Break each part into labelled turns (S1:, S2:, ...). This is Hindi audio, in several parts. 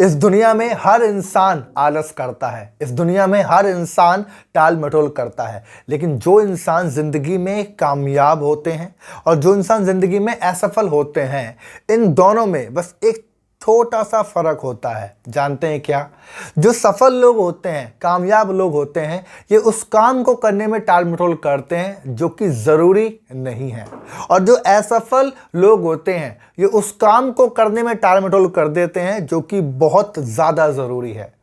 S1: इस दुनिया में हर इंसान आलस करता है। इस दुनिया में हर इंसान टाल मटोल करता है। लेकिन जो इंसान जिंदगी में कामयाब होते हैं और जो इंसान जिंदगी में असफल होते हैं, इन दोनों में बस एक छोटा सा फर्क होता है। जानते हैं क्या? जो सफल लोग होते हैं, कामयाब लोग होते हैं, ये उस काम को करने में टाल मटोल करते हैं जो कि जरूरी नहीं है। और जो असफल लोग होते हैं, ये उस काम को करने में टाल मटोल कर देते हैं जो कि बहुत ज्यादा जरूरी है।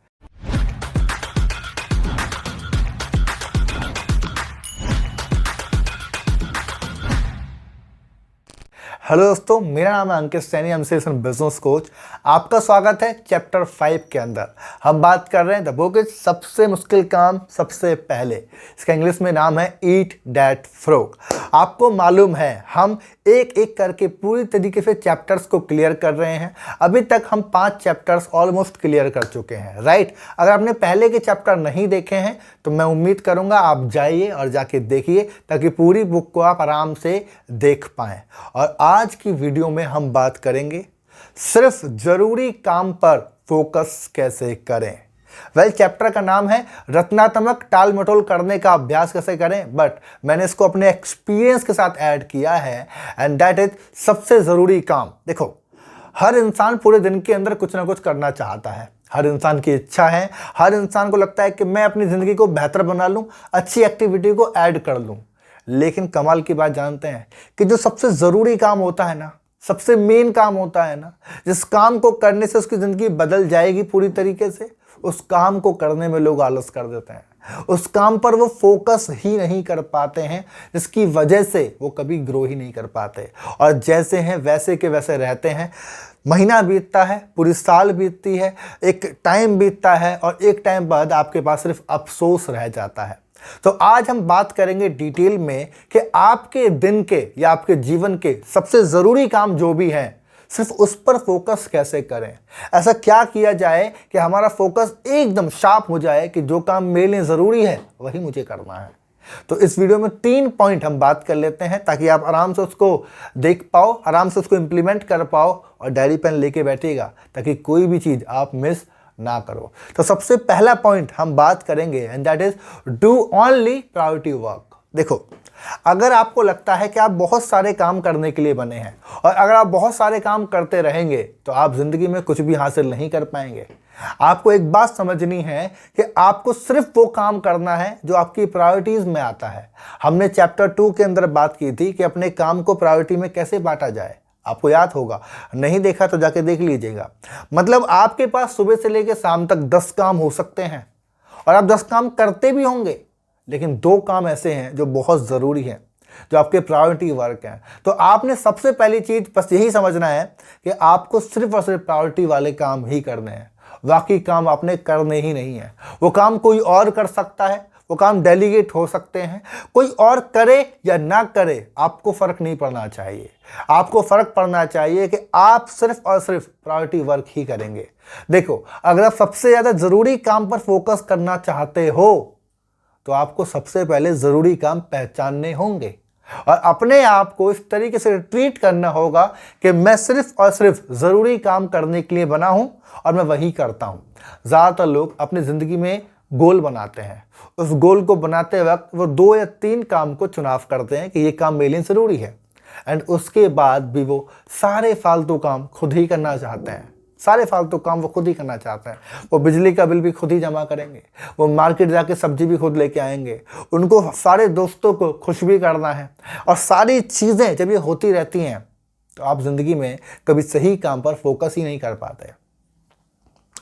S1: हेलो दोस्तों, मेरा नाम है अंकित सैनी, बिजनेस कोच। आपका स्वागत है चैप्टर 5 के अंदर। हम बात कर रहे हैं द बुक इज सबसे मुश्किल काम सबसे पहले। इसका इंग्लिश में नाम है ईट दैट फ्रॉग। आपको मालूम है, हम एक एक करके पूरी तरीके से चैप्टर्स को क्लियर कर रहे हैं। अभी तक हम 5 चैप्टर्स ऑलमोस्ट क्लियर कर चुके हैं, राइट। अगर आपने पहले के चैप्टर नहीं देखे हैं तो मैं उम्मीद करूंगा आप जाइए और जाके देखिए, ताकि पूरी बुक को आप आराम से देख पाएं। और आज की वीडियो में हम बात करेंगे सिर्फ जरूरी काम पर फोकस कैसे करें। चैप्टर का नाम है रचनात्मक टाल मटोल करने का अभ्यास कैसे करें, बट मैंने इसको अपने एक्सपीरियंस के साथ ऐड किया है, एंड दैट इज सबसे जरूरी काम। देखो, हर इंसान पूरे दिन के अंदर कुछ ना कुछ करना चाहता है। हर इंसान की इच्छा है, हर इंसान को लगता है कि मैं अपनी जिंदगी को बेहतर बना लूं, अच्छी एक्टिविटी को ऐड कर लूं। लेकिन कमाल की बात जानते हैं कि जो सबसे जरूरी काम होता है ना, सबसे मेन काम होता है ना, जिस काम को करने से उसकी जिंदगी बदल जाएगी पूरी तरीके से, उस काम को करने में लोग आलस कर देते हैं। उस काम पर वो फोकस ही नहीं कर पाते हैं, जिसकी वजह से वो कभी ग्रो ही नहीं कर पाते, और जैसे हैं वैसे के वैसे रहते हैं। महीना बीतता है, पूरी साल बीतती है, एक टाइम बीतता है, और एक टाइम बाद आपके पास सिर्फ अफसोस रह जाता है। तो आज हम बात करेंगे डिटेल में कि आपके दिन के या आपके जीवन के सबसे जरूरी काम जो भी हैं, सिर्फ उस पर फोकस कैसे करें। ऐसा क्या किया जाए कि हमारा फोकस एकदम शार्प हो जाए कि जो काम मेरे लिए जरूरी है वही मुझे करना है। तो इस वीडियो में 3 पॉइंट हम बात कर लेते हैं, ताकि आप आराम से उसको देख पाओ, आराम से उसको इंप्लीमेंट कर पाओ, और डायरी पेन लेके बैठिएगा ताकि कोई भी चीज आप मिस ना करो। तो सबसे पहला पॉइंट हम बात करेंगे, and that is do only priority work. देखो, अगर आपको लगता है कि आप बहुत सारे काम करने के लिए बने हैं, और अगर आप बहुत सारे काम करते रहेंगे तो आप जिंदगी में कुछ भी हासिल नहीं कर पाएंगे। आपको एक बात समझनी है कि आपको सिर्फ वो काम करना है जो आपकी प्रायोरिटीज में आता है। हमने चैप्टर 2 के अंदर बात की थी कि अपने काम को प्रायोरिटी में कैसे बांटा जाए। आपको याद होगा, नहीं देखा तो जाके देख लीजिएगा। मतलब आपके पास सुबह से लेकर शाम तक 10 काम हो सकते हैं, और आप 10 काम करते भी होंगे, लेकिन 2 काम ऐसे हैं जो बहुत जरूरी हैं, जो आपके प्रायोरिटी वर्क हैं। तो आपने सबसे पहली चीज बस यही समझना है कि आपको सिर्फ और सिर्फ प्रायोरिटी वाले काम ही करने हैं। बाकी काम आपने करने ही नहीं है। वो काम कोई और कर सकता है, वो काम डेलीगेट हो सकते हैं, कोई और करे या ना करे, आपको फर्क नहीं पड़ना चाहिए। आपको फर्क पड़ना चाहिए कि आप सिर्फ और सिर्फ प्रायोरिटी वर्क ही करेंगे। देखो, अगर आप सबसे ज्यादा जरूरी काम पर फोकस करना चाहते हो तो आपको सबसे पहले जरूरी काम पहचानने होंगे, और अपने आप को इस तरीके से ट्रीट करना होगा कि मैं सिर्फ और सिर्फ जरूरी काम करने के लिए बना हूं और मैं वही करता हूं। ज्यादातर लोग अपनी जिंदगी में गोल बनाते हैं। उस गोल को बनाते वक्त वो 2 या 3 काम को चुनाव करते हैं कि ये काम मेरे लिए जरूरी है, एंड उसके बाद भी वो सारे फालतू काम खुद ही करना चाहते हैं। सारे फालतू काम वो खुद ही करना चाहते हैं। वो बिजली का बिल भी खुद ही जमा करेंगे, वो मार्केट जाके सब्जी भी खुद लेके आएंगे, उनको सारे दोस्तों को खुश भी करना है, और सारी चीज़ें जब ये होती रहती हैं तो आप जिंदगी में कभी सही काम पर फोकस ही नहीं कर पाते।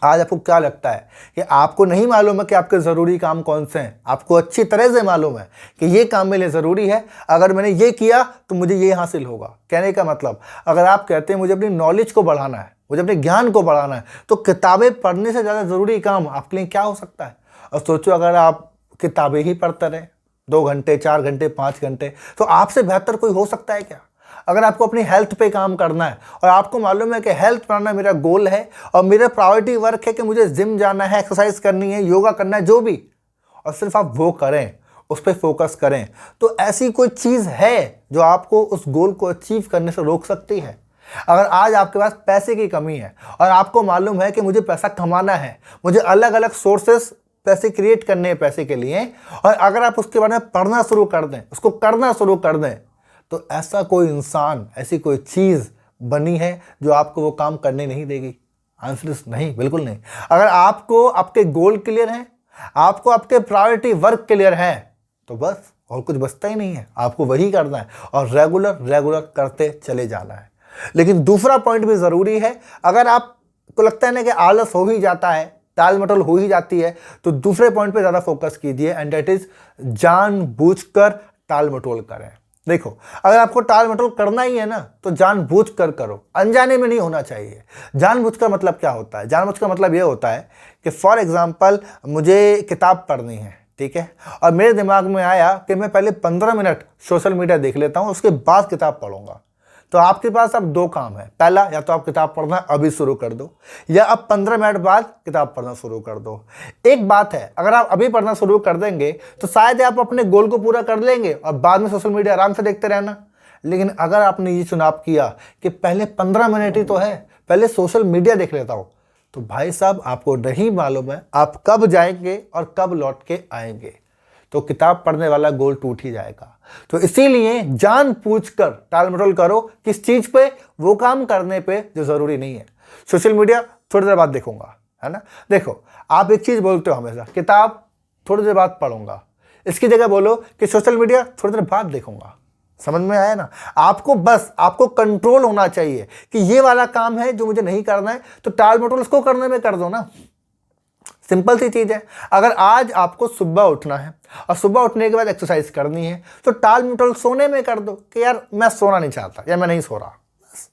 S1: आज आपको क्या लगता है कि आपको नहीं मालूम है कि आपके ज़रूरी काम कौन से हैं? आपको अच्छी तरह से मालूम है कि ये काम मेरे लिए ज़रूरी है, अगर मैंने ये किया तो मुझे ये हासिल होगा। कहने का मतलब, अगर आप कहते हैं मुझे अपनी नॉलेज को बढ़ाना है, मुझे अपने ज्ञान को बढ़ाना है, तो किताबें पढ़ने से ज़्यादा ज़रूरी काम आपके लिए क्या हो सकता है? और सोचो, अगर आप किताबें ही पढ़ते रहें 2 घंटे, 4 घंटे, 5 घंटे, तो आपसे बेहतर कोई हो सकता है क्या? अगर आपको अपनी हेल्थ पे काम करना है, और आपको मालूम है कि हेल्थ बनाना मेरा गोल है, और मेरा प्रायोरिटी वर्क है कि मुझे जिम जाना है, एक्सरसाइज करनी है, योगा करना है, जो भी, और सिर्फ आप वो करें, उस पर फोकस करें, तो ऐसी कोई चीज़ है जो आपको उस गोल को अचीव करने से रोक सकती है? अगर आज आपके पास पैसे की कमी है और आपको मालूम है कि मुझे पैसा कमाना है, मुझे अलग अलग सोर्सेस पैसे क्रिएट करने हैं पैसे के लिए, और अगर आप उसके बारे में पढ़ना शुरू कर दें, उसको करना शुरू कर दें, तो ऐसा कोई इंसान, ऐसी कोई चीज़ बनी है जो आपको वो काम करने नहीं देगी? आंसर इज नहीं, बिल्कुल नहीं। अगर आपको आपके गोल क्लियर हैं, आपको आपके प्रायोरिटी वर्क क्लियर है, तो बस और कुछ बचता ही नहीं है, आपको वही करना है और रेगुलर रेगुलर करते चले जाना है। लेकिन दूसरा पॉइंट भी ज़रूरी है, अगर आपको लगता है ना कि आलस हो ही जाता है, टाल मटोल हो ही जाती है, तो दूसरे पॉइंट पे ज़्यादा फोकस कीजिए, एंड दैट इज जानबूझकर टाल मटोल करें। देखो, अगर आपको टाल मटोल करना ही है ना, तो जानबूझकर करो, अनजाने में नहीं होना चाहिए। जानबूझकर मतलब क्या होता है? जानबूझकर मतलब ये होता है कि फॉर एग्जाम्पल मुझे किताब पढ़नी है, ठीक है, और मेरे दिमाग में आया कि मैं पहले 15 मिनट सोशल मीडिया देख लेता हूँ, उसके बाद किताब पढ़ूंगा। तो आपके पास अब दो काम है, पहला, या तो आप किताब पढ़ना अभी शुरू कर दो, या अब 15 मिनट बाद किताब पढ़ना शुरू कर दो। एक बात है, अगर आप अभी पढ़ना शुरू कर देंगे तो शायद आप अपने गोल को पूरा कर लेंगे और बाद में सोशल मीडिया आराम से देखते रहना। लेकिन अगर आपने ये चुनाव किया कि पहले 15 मिनट ही तो है, पहले सोशल मीडिया देख लेता हूँ, तो भाई साहब आपको नहीं मालूम है आप कब जाएंगे और कब लौट के आएंगे, तो किताब पढ़ने वाला गोल टूट ही जाएगा। तो इसीलिए जानबूझकर टाल मटोल करो, किस चीज पे? वो काम करने पे जो जरूरी नहीं है। सोशल मीडिया थोड़ी देर बाद देखूंगा, है ना। देखो, आप एक चीज बोलते हो हमेशा, किताब थोड़ी देर बाद पढ़ूंगा, इसकी जगह बोलो कि सोशल मीडिया थोड़ी देर बाद देखूंगा। समझ में आया ना? आपको कंट्रोल होना चाहिए कि ये वाला काम है जो मुझे नहीं करना है, तो टाल मटोल उसको करने में कर दो ना। सिंपल सी चीज़ है। अगर आज आपको सुबह उठना है और सुबह उठने के बाद एक्सरसाइज करनी है, तो टाल मटोल सोने में कर दो कि यार मैं सोना नहीं चाहता या मैं नहीं सो रहा। बस,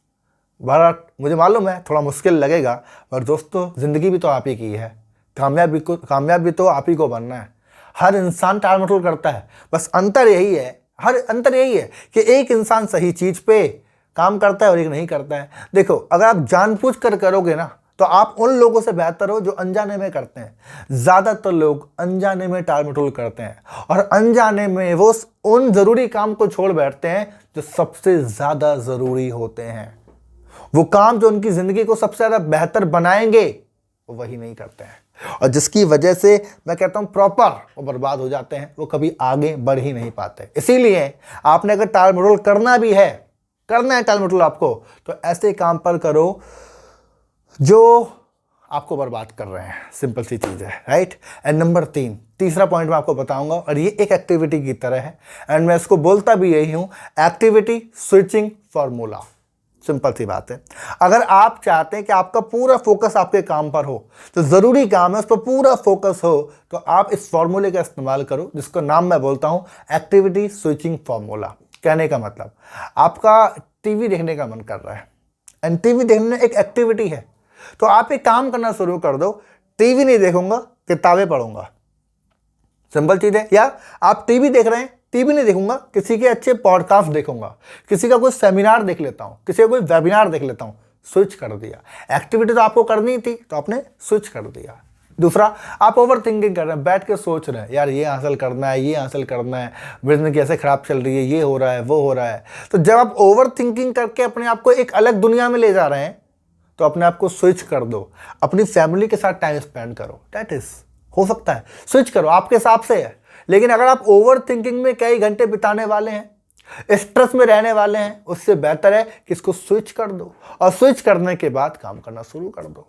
S1: भारत मुझे मालूम है थोड़ा मुश्किल लगेगा, पर दोस्तों ज़िंदगी भी तो आप ही की है, कामयाब भी तो आप ही को बनना है। हर इंसान टाल मटोल करता है, बस अंतर यही है कि एक इंसान सही चीज़ पे काम करता है और एक नहीं करता है। देखो, अगर आप जानबूझ कर करोगे ना, तो आप उन लोगों से बेहतर हो जो अनजाने में करते हैं। ज़्यादातर लोग अनजाने में टाल मटोल करते हैं, और अनजाने में वो उन ज़रूरी काम को छोड़ बैठते हैं जो सबसे ज़्यादा ज़रूरी होते हैं। वो काम जो उनकी ज़िंदगी को सबसे ज़्यादा बेहतर बनाएंगे, वो वही नहीं करते हैं, और जिसकी वजह से मैं कहता हूँ प्रॉपर वो बर्बाद हो जाते हैं, वो कभी आगे बढ़ ही नहीं पाते। इसीलिए आपने अगर टाल मटोल करना है टाल मटोल आपको, तो ऐसे काम पर करो जो आपको बर्बाद कर रहे हैं। सिंपल सी चीज़ है, राइट। एंड नंबर तीसरा पॉइंट मैं आपको बताऊंगा, और ये एक एक्टिविटी की तरह है, एंड मैं इसको बोलता भी यही हूं, एक्टिविटी स्विचिंग फॉर्मूला। सिंपल सी बात है, अगर आप चाहते हैं कि आपका पूरा फोकस आपके काम पर हो, तो ज़रूरी काम है उस पर पूरा फोकस हो, तो आप इस फॉर्मूले का इस्तेमाल करो, जिसका नाम मैं बोलता हूँ एक्टिविटी स्विचिंग फॉर्मूला। कहने का मतलब, आपका टीवी देखने का मन कर रहा है, एंड टीवी देखना एक एक्टिविटी है, तो आप एक काम करना शुरू कर दो, टीवी नहीं देखूंगा, किताबें पढ़ूंगा। सिंपल चीज है। या आप टीवी देख रहे हैं, टीवी नहीं देखूंगा, किसी के अच्छे पॉडकास्ट देखूंगा, किसी का कोई सेमिनार देख लेता हूं, किसी का कोई वेबिनार देख लेता हूं। स्विच कर दिया। एक्टिविटी तो आपको करनी थी, तो आपने स्विच कर दिया। दूसरा, आप ओवर थिंकिंग कर रहे हैं, बैठ के सोच रहे हैं, यार ये हासिल करना है, ये हासिल करना है, बिजनेस कैसे खराब चल रही है, ये हो रहा है, वो हो रहा है। तो जब आप ओवर थिंकिंग करके अपने आप को एक अलग दुनिया में ले जा रहे हैं, तो अपने आप को स्विच कर दो, अपनी फैमिली के साथ टाइम स्पेंड करो। दैट इज हो सकता है, स्विच करो, आपके हिसाब से है। लेकिन अगर आप ओवर थिंकिंग में कई घंटे बिताने वाले हैं, स्ट्रेस में रहने वाले हैं, उससे बेहतर है कि इसको स्विच कर दो, और स्विच करने के बाद काम करना शुरू कर दो,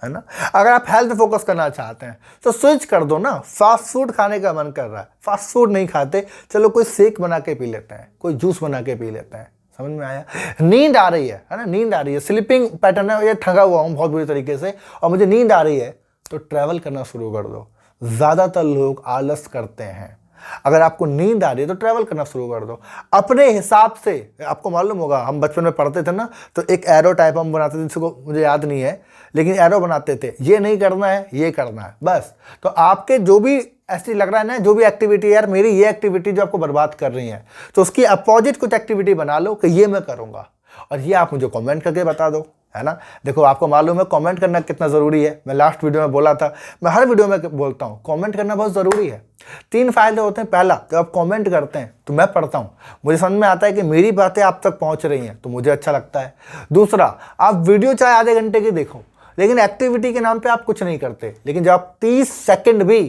S1: है ना। अगर आप हेल्थ फोकस करना चाहते हैं, तो स्विच कर दो ना। फास्ट फूड खाने का मन कर रहा है, फास्ट फूड नहीं खाते, चलो कोई शेक बना के पी लेते हैं, कोई जूस बना के पी लेते हैं। समझ में आया? नींद आ रही है ना, नींद आ रही है, स्लीपिंग पैटर्न है, ये ठगा हुआ हूँ बहुत बुरी तरीके से, और मुझे नींद आ रही है, तो ट्रैवल करना शुरू कर दो। ज़्यादातर लोग आलस करते हैं। अगर आपको नींद आ रही है तो ट्रैवल करना शुरू कर दो अपने हिसाब से। आपको मालूम होगा, हम बचपन में पढ़ते थे ना, तो एक एरो टाइप हम बनाते थे, जिसको मुझे याद नहीं है, लेकिन एरो बनाते थे, ये नहीं करना है, ये करना है, बस। तो आपके जो भी ऐसी लग रहा है ना, जो भी एक्टिविटी, यार मेरी ये एक्टिविटी जो आपको बर्बाद कर रही है, तो उसकी अपोजिट कुछ एक्टिविटी बना लो कि ये मैं करूँगा, और ये आप मुझे कमेंट करके बता दो। है ना। देखो आपको मालूम है कमेंट करना कितना ज़रूरी है। मैं लास्ट वीडियो में बोला था, मैं हर वीडियो में बोलता हूँ, कमेंट करना बहुत ज़रूरी है। 3 फायदे होते हैं। पहला, जब आप कमेंट करते हैं तो मैं पढ़ता हूँ, मुझे समझ में आता है कि मेरी बातें आप तक पहुँच रही हैं, तो मुझे अच्छा लगता है। दूसरा, आप वीडियो चाहे आधे घंटे की देखो, लेकिन एक्टिविटी के नाम पर आप कुछ नहीं करते। लेकिन जब आप 30 सेकेंड भी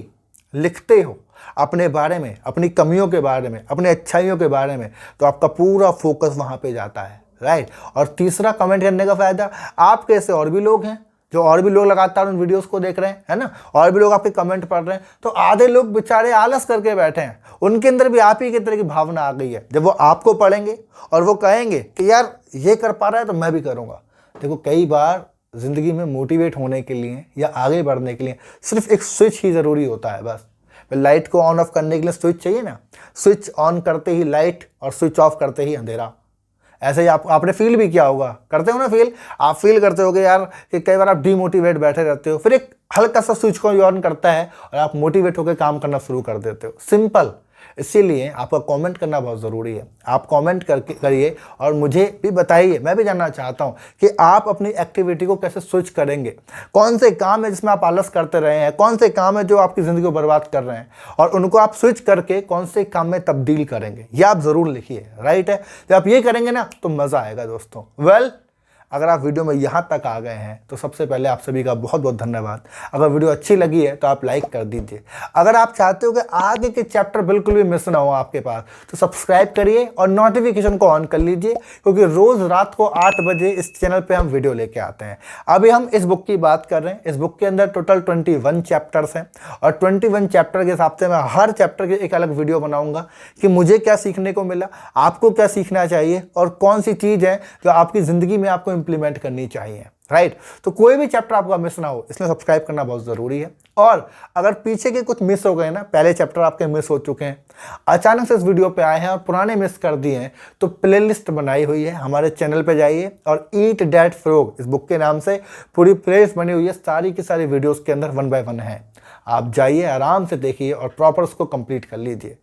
S1: लिखते हो अपने बारे में, अपनी कमियों के बारे में, अपनी अच्छाइयों के बारे में, तो आपका पूरा फोकस वहाँ पे जाता है, राइट। और तीसरा, कमेंट करने का फ़ायदा, आप कैसे और भी लोग हैं जो और भी लोग लगातार उन वीडियोस को देख रहे हैं, है ना, और भी लोग आपके कमेंट पढ़ रहे हैं, तो आधे लोग बेचारे आलस करके बैठे हैं, उनके अंदर भी आप ही की तरह की भावना आ गई है। जब वो आपको पढ़ेंगे और वो कहेंगे कि यार ये कर पा रहा है तो मैं भी करूँगा। देखो कई बार ज़िंदगी में मोटिवेट होने के लिए या आगे बढ़ने के लिए सिर्फ एक स्विच ही ज़रूरी होता है। बस लाइट को ऑन ऑफ करने के लिए स्विच चाहिए ना, स्विच ऑन करते ही लाइट और स्विच ऑफ करते ही अंधेरा। ऐसे ही आपने फील भी किया होगा, करते हो ना फील, आप फील करते होगे यार कि कई बार आप डीमोटिवेट बैठे रहते हो, फिर एक हल्का सा स्विच को ऑन करता है और आप मोटिवेट होकर काम करना शुरू कर देते हो। सिंपल। इसीलिए आपका कमेंट करना बहुत ज़रूरी है। आप कमेंट करके करिए और मुझे भी बताइए, मैं भी जानना चाहता हूं कि आप अपनी एक्टिविटी को कैसे स्विच करेंगे। कौन से काम है जिसमें आप आलस करते रहे हैं, कौन से काम है जो आपकी ज़िंदगी को बर्बाद कर रहे हैं, और उनको आप स्विच करके कौन से काम में तब्दील करेंगे, ये आप ज़रूर लिखिए, राइट है। जब आप ये करेंगे ना तो मज़ा आएगा दोस्तों। वेल, अगर आप वीडियो में यहाँ तक आ गए हैं तो सबसे पहले आप सभी का बहुत बहुत धन्यवाद। अगर वीडियो अच्छी लगी है तो आप लाइक कर दीजिए। अगर आप चाहते हो कि आगे के चैप्टर बिल्कुल भी मिस ना हो आपके पास, तो सब्सक्राइब करिए और नोटिफिकेशन को ऑन कर लीजिए, क्योंकि रोज़ रात को 8 बजे इस चैनल पर हम वीडियो लेके आते हैं। अभी हम इस बुक की बात कर रहे हैं। इस बुक के अंदर टोटल 21 चैप्टर्स हैं और 21 चैप्टर के हिसाब से मैं हर चैप्टर की एक अलग वीडियो बनाऊंगा कि मुझे क्या सीखने को मिला, आपको क्या सीखना चाहिए, और कौन सी चीज़ है जो आपकी ज़िंदगी में आपको इंप्लीमेंट करनी चाहिए, राइट। तो कोई भी चैप्टर आपका मिस ना हो, इसलिए सब्सक्राइब करना बहुत ज़रूरी है। और अगर पीछे के कुछ मिस हो गए ना, पहले चैप्टर आपके मिस हो चुके हैं, अचानक से इस वीडियो पे आए हैं और पुराने मिस कर दिए हैं, तो प्लेलिस्ट बनाई हुई है, हमारे चैनल पे जाइए और ईट डैट फ्रॉग इस बुक के नाम से पूरी प्लेलिस्ट बनी हुई है। सारी की सारी वीडियोस के अंदर 1 बाय 1 है। आप जाइए, आराम से देखिए और प्रॉपर उसको कंप्लीट कर लीजिए।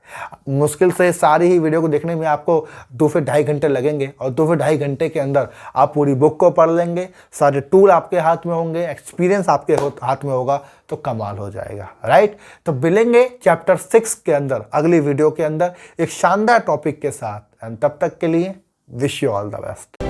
S1: मुश्किल से सारी ही वीडियो को देखने में आपको 2 से ढाई घंटे लगेंगे और 2 से ढाई घंटे के अंदर आप पूरी बुक को पढ़ लेंगे, सारे टूल आपके हाथ में होंगे, एक्सपीरियंस आपके हाथ में होगा, तो कमाल हो जाएगा, राइट। तो मिलेंगे चैप्टर 6 के अंदर अगली वीडियो के अंदर एक शानदार टॉपिक के साथ। एंड तब तक के लिए wish you all the best.